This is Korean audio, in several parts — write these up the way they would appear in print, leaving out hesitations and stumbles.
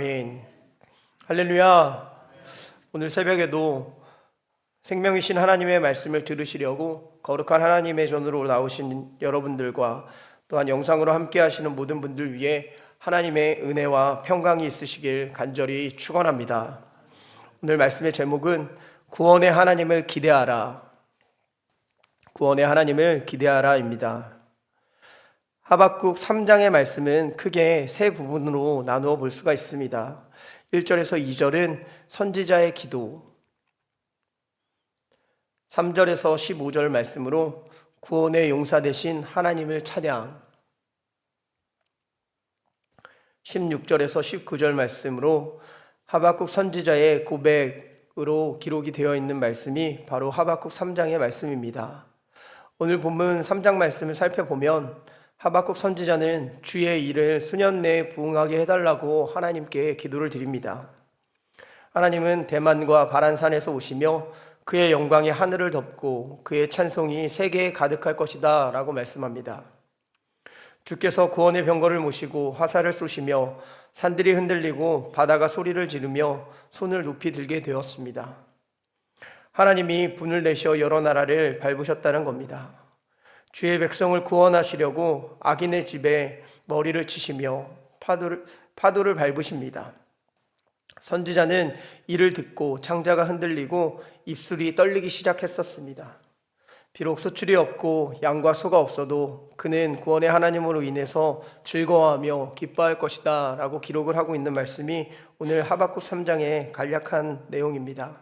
아멘. 할렐루야. 오늘 새벽에도 생명이신 하나님의 말씀을 들으시려고 거룩한 하나님의 전으로 나오신 여러분들과 또한 영상으로 함께 하시는 모든 분들 위해 하나님의 은혜와 평강이 있으시길 간절히 축원합니다. 오늘 말씀의 제목은 구원의 하나님을 기대하라. 구원의 하나님을 기대하라입니다. 하박국 3장의 말씀은 크게 세 부분으로 나누어 볼 수가 있습니다. 1절에서 2절은 선지자의 기도, 3절에서 15절 말씀으로 구원의 용사 되신 하나님을 찬양, 16절에서 19절 말씀으로 하박국 선지자의 고백으로 기록이 되어 있는 말씀이 바로 하박국 3장의 말씀입니다. 오늘 본문 3장 말씀을 살펴보면 하박국 선지자는 주의 일을 수년 내에 부응하게 해달라고 하나님께 기도를 드립니다. 하나님은 대만과 바란산에서 오시며 그의 영광이 하늘을 덮고 그의 찬송이 세계에 가득할 것이다 라고 말씀합니다. 주께서 구원의 병거를 모시고 화살을 쏘시며 산들이 흔들리고 바다가 소리를 지르며 손을 높이 들게 되었습니다. 하나님이 분을 내셔 여러 나라를 밟으셨다는 겁니다. 주의 백성을 구원하시려고 악인의 집에 머리를 치시며 파도를 밟으십니다. 선지자는 이를 듣고 창자가 흔들리고 입술이 떨리기 시작했었습니다. 비록 수출이 없고 양과 소가 없어도 그는 구원의 하나님으로 인해서 즐거워하며 기뻐할 것이다 라고 기록을 하고 있는 말씀이 오늘 하박국 3장의 간략한 내용입니다.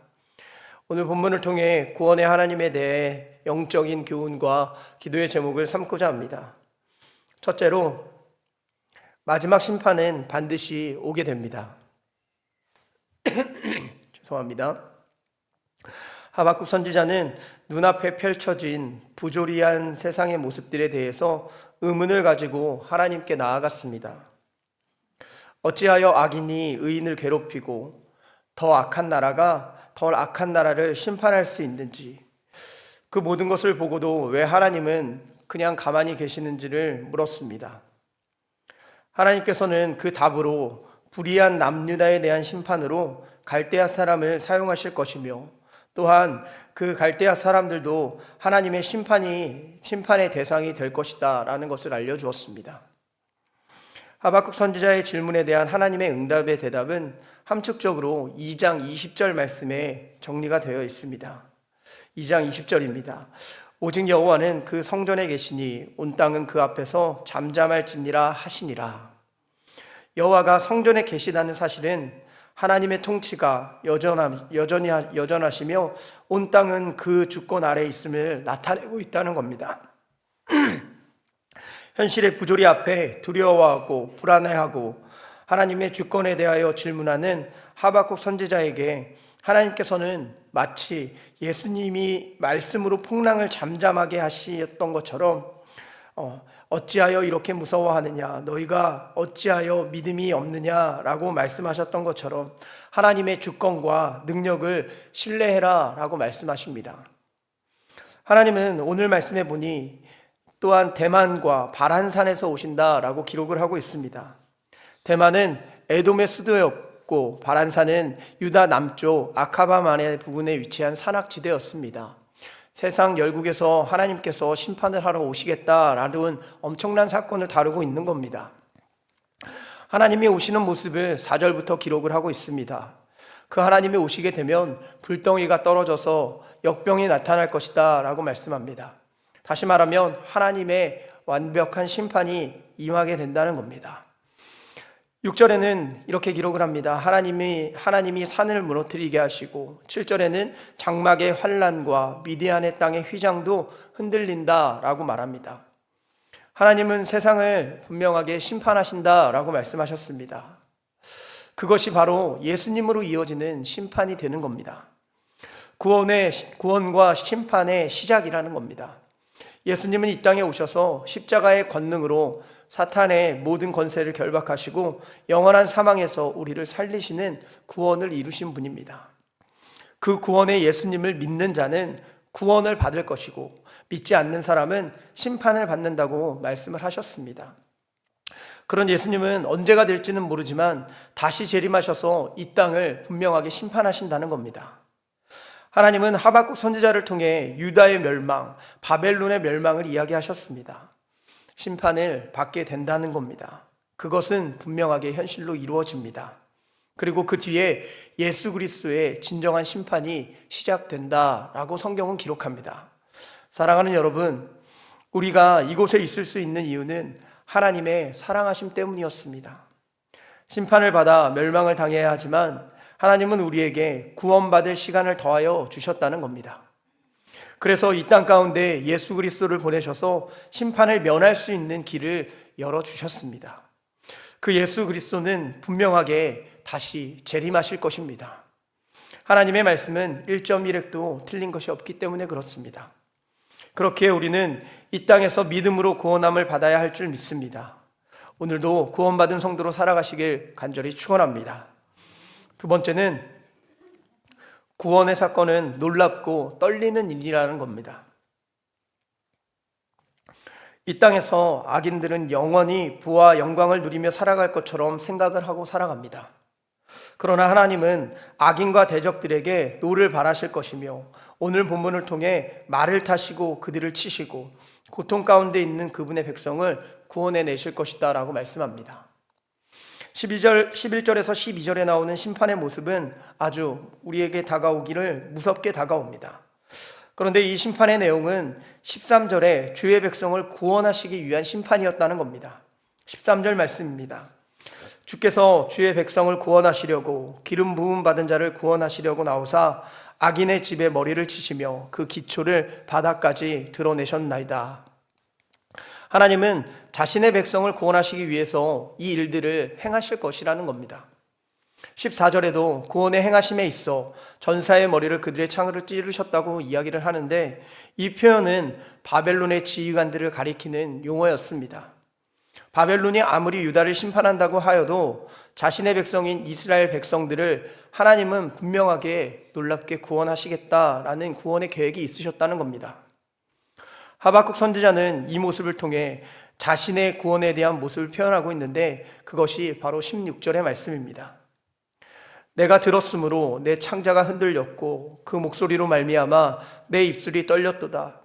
오늘 본문을 통해 구원의 하나님에 대해 영적인 교훈과 기도의 제목을 삼고자 합니다. 첫째로, 마지막 심판은 반드시 오게 됩니다. 죄송합니다. 하박국 선지자는 눈앞에 펼쳐진 부조리한 세상의 모습들에 대해서 의문을 가지고 하나님께 나아갔습니다. 어찌하여 악인이 의인을 괴롭히고 더 악한 나라를 심판할 수 있는지, 그 모든 것을 보고도 왜 하나님은 그냥 가만히 계시는지를 물었습니다. 하나님께서는 그 답으로 불의한 남유다에 대한 심판으로 갈대아 사람을 사용하실 것이며, 또한 그 갈대아 사람들도 하나님의 심판의 대상이 될 것이다 라는 것을 알려주었습니다. 하박국 선지자의 질문에 대한 하나님의 응답의 대답은 함축적으로 2장 20절 말씀에 정리가 되어 있습니다. 2장 20절입니다. 오직 여호와는 그 성전에 계시니 온 땅은 그 앞에서 잠잠할지니라 하시니라. 여호와가 성전에 계시다는 사실은 하나님의 통치가 여전하시며 온 땅은 그 주권 아래에 있음을 나타내고 있다는 겁니다. 현실의 부조리 앞에 두려워하고 불안해하고 하나님의 주권에 대하여 질문하는 하박국 선지자에게 하나님께서는 마치 예수님이 말씀으로 풍랑을 잠잠하게 하셨던 것처럼 어찌하여 이렇게 무서워하느냐, 너희가 어찌하여 믿음이 없느냐라고 말씀하셨던 것처럼 하나님의 주권과 능력을 신뢰해라 라고 말씀하십니다. 하나님은 오늘 말씀해 보니 또한 대만과 바란산에서 오신다라고 기록을 하고 있습니다. 대만은 에돔의 수도였고 바란산은 유다 남쪽 아카바만의 부근에 위치한 산악지대였습니다. 세상 열국에서 하나님께서 심판을 하러 오시겠다라는 엄청난 사건을 다루고 있는 겁니다. 하나님이 오시는 모습을 4절부터 기록을 하고 있습니다. 그 하나님이 오시게 되면 불덩이가 떨어져서 역병이 나타날 것이다 라고 말씀합니다. 다시 말하면 하나님의 완벽한 심판이 임하게 된다는 겁니다. 6절에는 이렇게 기록을 합니다. 하나님이 산을 무너뜨리게 하시고, 7절에는 장막의 환란과 미디안의 땅의 휘장도 흔들린다 라고 말합니다. 하나님은 세상을 분명하게 심판하신다 라고 말씀하셨습니다. 그것이 바로 예수님으로 이어지는 심판이 되는 겁니다. 구원과 심판의 시작이라는 겁니다. 예수님은 이 땅에 오셔서 십자가의 권능으로 사탄의 모든 권세를 결박하시고 영원한 사망에서 우리를 살리시는 구원을 이루신 분입니다. 그 구원의 예수님을 믿는 자는 구원을 받을 것이고 믿지 않는 사람은 심판을 받는다고 말씀을 하셨습니다. 그런 예수님은 언제가 될지는 모르지만 다시 재림하셔서 이 땅을 분명하게 심판하신다는 겁니다. 하나님은 하박국 선지자를 통해 유다의 멸망, 바벨론의 멸망을 이야기하셨습니다. 심판을 받게 된다는 겁니다. 그것은 분명하게 현실로 이루어집니다. 그리고 그 뒤에 예수 그리스도의 진정한 심판이 시작된다라고 성경은 기록합니다. 사랑하는 여러분, 우리가 이곳에 있을 수 있는 이유는 하나님의 사랑하심 때문이었습니다. 심판을 받아 멸망을 당해야 하지만 하나님은 우리에게 구원받을 시간을 더하여 주셨다는 겁니다. 그래서 이 땅 가운데 예수 그리스도를 보내셔서 심판을 면할 수 있는 길을 열어주셨습니다. 그 예수 그리스도는 분명하게 다시 재림하실 것입니다. 하나님의 말씀은 1.1획도 틀린 것이 없기 때문에 그렇습니다. 그렇게 우리는 이 땅에서 믿음으로 구원함을 받아야 할 줄 믿습니다. 오늘도 구원받은 성도로 살아가시길 간절히 축원합니다. 두 번째는 구원의 사건은 놀랍고 떨리는 일이라는 겁니다. 이 땅에서 악인들은 영원히 부와 영광을 누리며 살아갈 것처럼 생각을 하고 살아갑니다. 그러나 하나님은 악인과 대적들에게 노를 바라실 것이며 오늘 본문을 통해 말을 타시고 그들을 치시고 고통 가운데 있는 그분의 백성을 구원해 내실 것이다 라고 말씀합니다. 11절에서 12절에 나오는 심판의 모습은 아주 우리에게 다가오기를 무섭게 다가옵니다. 그런데 이 심판의 내용은 13절에 주의 백성을 구원하시기 위한 심판이었다는 겁니다. 13절 말씀입니다. 주께서 주의 백성을 구원하시려고 기름 부음 받은 자를 구원하시려고 나오사 악인의 집에 머리를 치시며 그 기초를 바닥까지 드러내셨나이다. 하나님은 자신의 백성을 구원하시기 위해서 이 일들을 행하실 것이라는 겁니다. 14절에도 구원의 행하심에 있어 전사의 머리를 그들의 창으로 찌르셨다고 이야기를 하는데 이 표현은 바벨론의 지휘관들을 가리키는 용어였습니다. 바벨론이 아무리 유다를 심판한다고 하여도 자신의 백성인 이스라엘 백성들을 하나님은 분명하게 놀랍게 구원하시겠다라는 구원의 계획이 있으셨다는 겁니다. 하박국 선지자는 이 모습을 통해 자신의 구원에 대한 모습을 표현하고 있는데 그것이 바로 16절의 말씀입니다. 내가 들었으므로 내 창자가 흔들렸고 그 목소리로 말미암아 내 입술이 떨렸도다.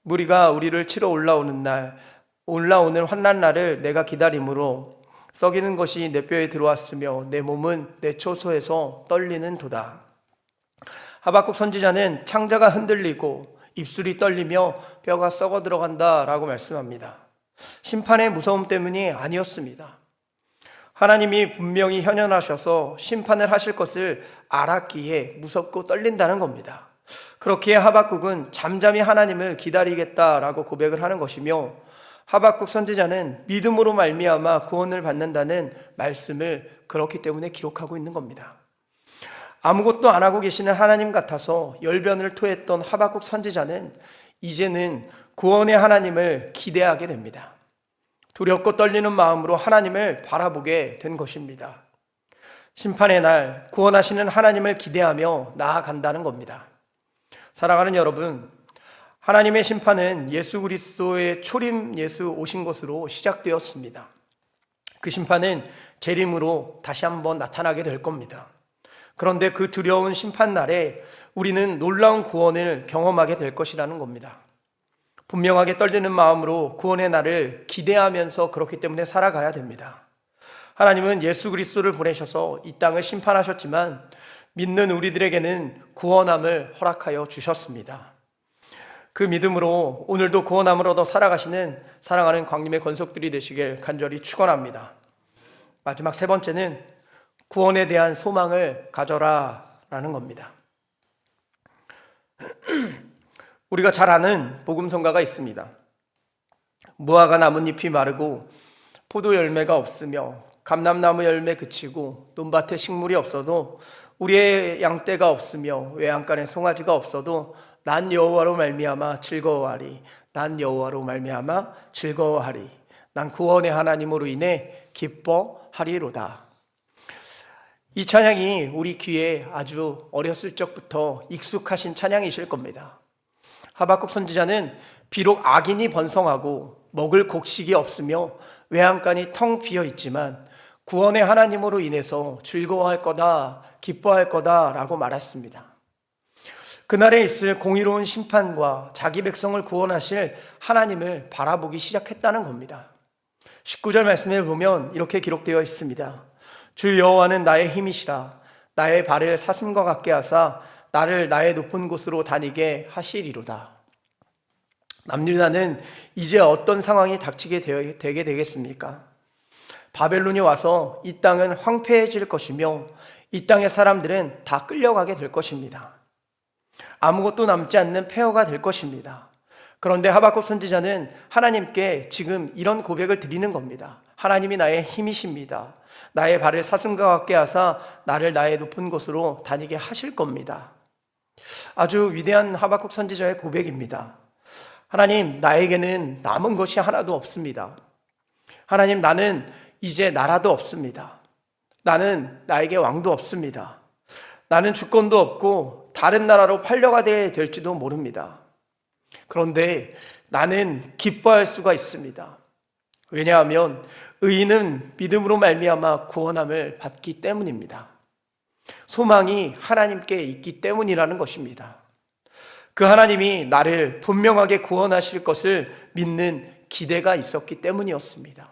무리가 우리를 치러 올라오는 환난 날을 내가 기다림으로 썩이는 것이 내 뼈에 들어왔으며 내 몸은 내 초소에서 떨리는 도다. 하박국 선지자는 창자가 흔들리고 입술이 떨리며 뼈가 썩어 들어간다라고 말씀합니다. 심판의 무서움 때문이 아니었습니다. 하나님이 분명히 현현하셔서 심판을 하실 것을 알았기에 무섭고 떨린다는 겁니다. 그렇기에 하박국은 잠잠히 하나님을 기다리겠다라고 고백을 하는 것이며 하박국 선지자는 믿음으로 말미암아 구원을 받는다는 말씀을 그렇기 때문에 기록하고 있는 겁니다. 아무것도 안 하고 계시는 하나님 같아서 열변을 토했던 하박국 선지자는 이제는 구원의 하나님을 기대하게 됩니다. 두렵고 떨리는 마음으로 하나님을 바라보게 된 것입니다. 심판의 날 구원하시는 하나님을 기대하며 나아간다는 겁니다. 사랑하는 여러분, 하나님의 심판은 예수 그리스도의 초림 예수 오신 것으로 시작되었습니다. 그 심판은 재림으로 다시 한번 나타나게 될 겁니다. 그런데 그 두려운 심판 날에 우리는 놀라운 구원을 경험하게 될 것이라는 겁니다. 분명하게 떨리는 마음으로 구원의 날을 기대하면서 그렇기 때문에 살아가야 됩니다. 하나님은 예수 그리스도를 보내셔서 이 땅을 심판하셨지만 믿는 우리들에게는 구원함을 허락하여 주셨습니다. 그 믿음으로 오늘도 구원함을 얻어 살아가시는 사랑하는 광림의 권속들이 되시길 간절히 축원합니다. 마지막 세 번째는 구원에 대한 소망을 가져라 라는 겁니다. 우리가 잘 아는 복음성가가 있습니다. 무화과 나뭇잎이 마르고 포도 열매가 없으며 감람나무 열매 그치고 논밭에 식물이 없어도 우리의 양떼가 없으며 외양간에 송아지가 없어도 난 여호와로 말미암아 즐거워하리. 난 여호와로 말미암아 즐거워하리. 난 구원의 하나님으로 인해 기뻐하리로다. 이 찬양이 우리 귀에 아주 어렸을 적부터 익숙하신 찬양이실 겁니다. 하박국 선지자는 비록 악인이 번성하고 먹을 곡식이 없으며 외양간이 텅 비어 있지만 구원의 하나님으로 인해서 즐거워할 거다, 기뻐할 거다라고 말했습니다. 그날에 있을 공의로운 심판과 자기 백성을 구원하실 하나님을 바라보기 시작했다는 겁니다. 19절 말씀을 보면 이렇게 기록되어 있습니다. 주 여호와는 나의 힘이시라. 나의 발을 사슴과 같게 하사 나를 나의 높은 곳으로 다니게 하시리로다. 남유다는 이제 어떤 상황이 닥치게 되게 되겠습니까? 바벨론이 와서 이 땅은 황폐해질 것이며 이 땅의 사람들은 다 끌려가게 될 것입니다. 아무것도 남지 않는 폐허가 될 것입니다. 그런데 하박국 선지자는 하나님께 지금 이런 고백을 드리는 겁니다. 하나님이 나의 힘이십니다. 나의 발을 사슴과 같게 하사 나를 나의 높은 곳으로 다니게 하실 겁니다. 아주 위대한 하박국 선지자의 고백입니다. 하나님, 나에게는 남은 것이 하나도 없습니다. 하나님, 나는 이제 나라도 없습니다. 나는 나에게 왕도 없습니다. 나는 주권도 없고 다른 나라로 팔려가게 될지도 모릅니다. 그런데 나는 기뻐할 수가 있습니다. 왜냐하면 의인은 믿음으로 말미암아 구원함을 받기 때문입니다. 소망이 하나님께 있기 때문이라는 것입니다. 그 하나님이 나를 분명하게 구원하실 것을 믿는 기대가 있었기 때문이었습니다.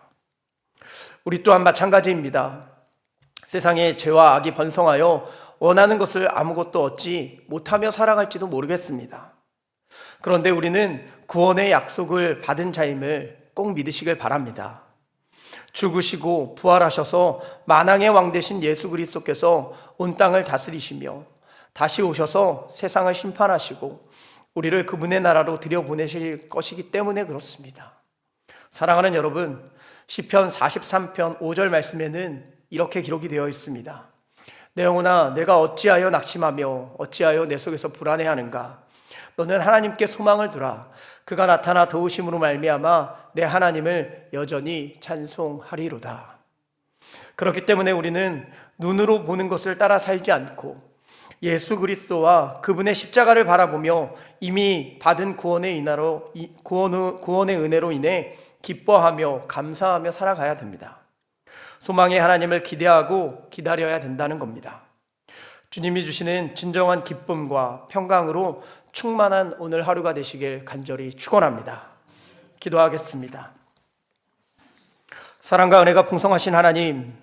우리 또한 마찬가지입니다. 세상에 죄와 악이 번성하여 원하는 것을 아무것도 얻지 못하며 살아갈지도 모르겠습니다. 그런데 우리는 구원의 약속을 받은 자임을 꼭 믿으시길 바랍니다. 죽으시고 부활하셔서 만왕의 왕 되신 예수 그리스도께서 온 땅을 다스리시며 다시 오셔서 세상을 심판하시고 우리를 그분의 나라로 들여보내실 것이기 때문에 그렇습니다. 사랑하는 여러분, 시편 43편 5절 말씀에는 이렇게 기록이 되어 있습니다. 내 영혼아, 내가 어찌하여 낙심하며 어찌하여 내 속에서 불안해하는가? 너는 하나님께 소망을 두라. 그가 나타나 도우심으로 말미암아 내 하나님을 여전히 찬송하리로다. 그렇기 때문에 우리는 눈으로 보는 것을 따라 살지 않고 예수 그리스도와 그분의 십자가를 바라보며 이미 받은 구원의 은혜로 인해 기뻐하며 감사하며 살아가야 됩니다. 소망의 하나님을 기대하고 기다려야 된다는 겁니다. 주님이 주시는 진정한 기쁨과 평강으로 충만한 오늘 하루가 되시길 간절히 축원합니다. 기도하겠습니다. 사랑과 은혜가 풍성하신 하나님,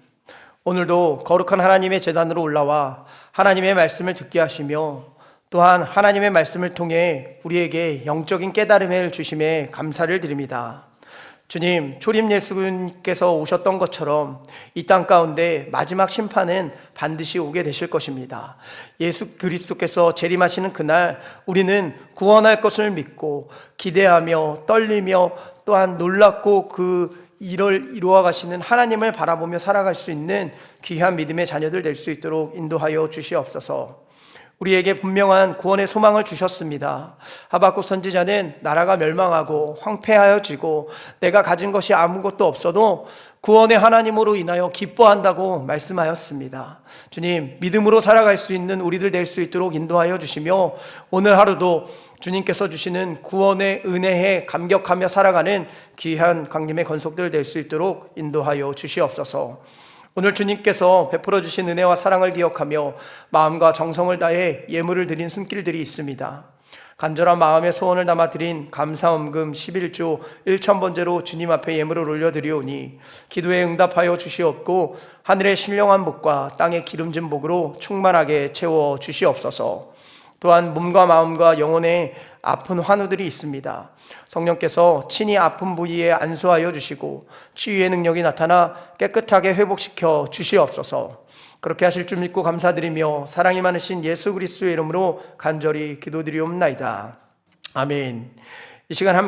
오늘도 거룩한 하나님의 제단으로 올라와 하나님의 말씀을 듣게 하시며 또한 하나님의 말씀을 통해 우리에게 영적인 깨달음을 주심에 감사를 드립니다. 주님, 초림 예수님께서 오셨던 것처럼 이 땅 가운데 마지막 심판은 반드시 오게 되실 것입니다. 예수 그리스도께서 재림하시는 그날 우리는 구원할 것을 믿고 기대하며 떨리며 또한 놀랍고 그 일을 이루어 가시는 하나님을 바라보며 살아갈 수 있는 귀한 믿음의 자녀들 될 수 있도록 인도하여 주시옵소서. 우리에게 분명한 구원의 소망을 주셨습니다. 하박국 선지자는 나라가 멸망하고 황폐하여지고 내가 가진 것이 아무것도 없어도 구원의 하나님으로 인하여 기뻐한다고 말씀하였습니다. 주님, 믿음으로 살아갈 수 있는 우리들 될 수 있도록 인도하여 주시며 오늘 하루도 주님께서 주시는 구원의 은혜에 감격하며 살아가는 귀한 강림의 건속들 될 수 있도록 인도하여 주시옵소서. 오늘 주님께서 베풀어 주신 은혜와 사랑을 기억하며 마음과 정성을 다해 예물을 드린 손길들이 있습니다. 간절한 마음의 소원을 담아 드린 감사헌금 11조 1,000번제로 주님 앞에 예물을 올려드리오니 기도에 응답하여 주시옵고 하늘의 신령한 복과 땅의 기름진 복으로 충만하게 채워 주시옵소서. 또한 몸과 마음과 영혼에 아픈 환우들이 있습니다. 성령께서 친히 아픈 부위에 안수하여 주시고 치유의 능력이 나타나 깨끗하게 회복시켜 주시옵소서. 그렇게 하실 줄 믿고 감사드리며 사랑이 많으신 예수 그리스도의 이름으로 간절히 기도드리옵나이다. 아멘. 이 시간